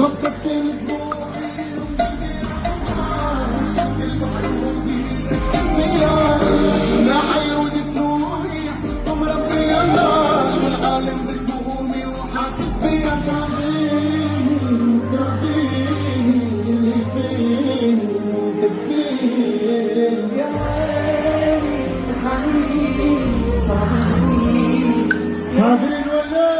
بتبتني دموعي فيا عيوني فلوقي حسبتهم ربي الله شو العالم بتقومي وحاسس بيا تعطيني اللي فيني وكفيني يا عيني الحنين صعب سنين قادرين ولا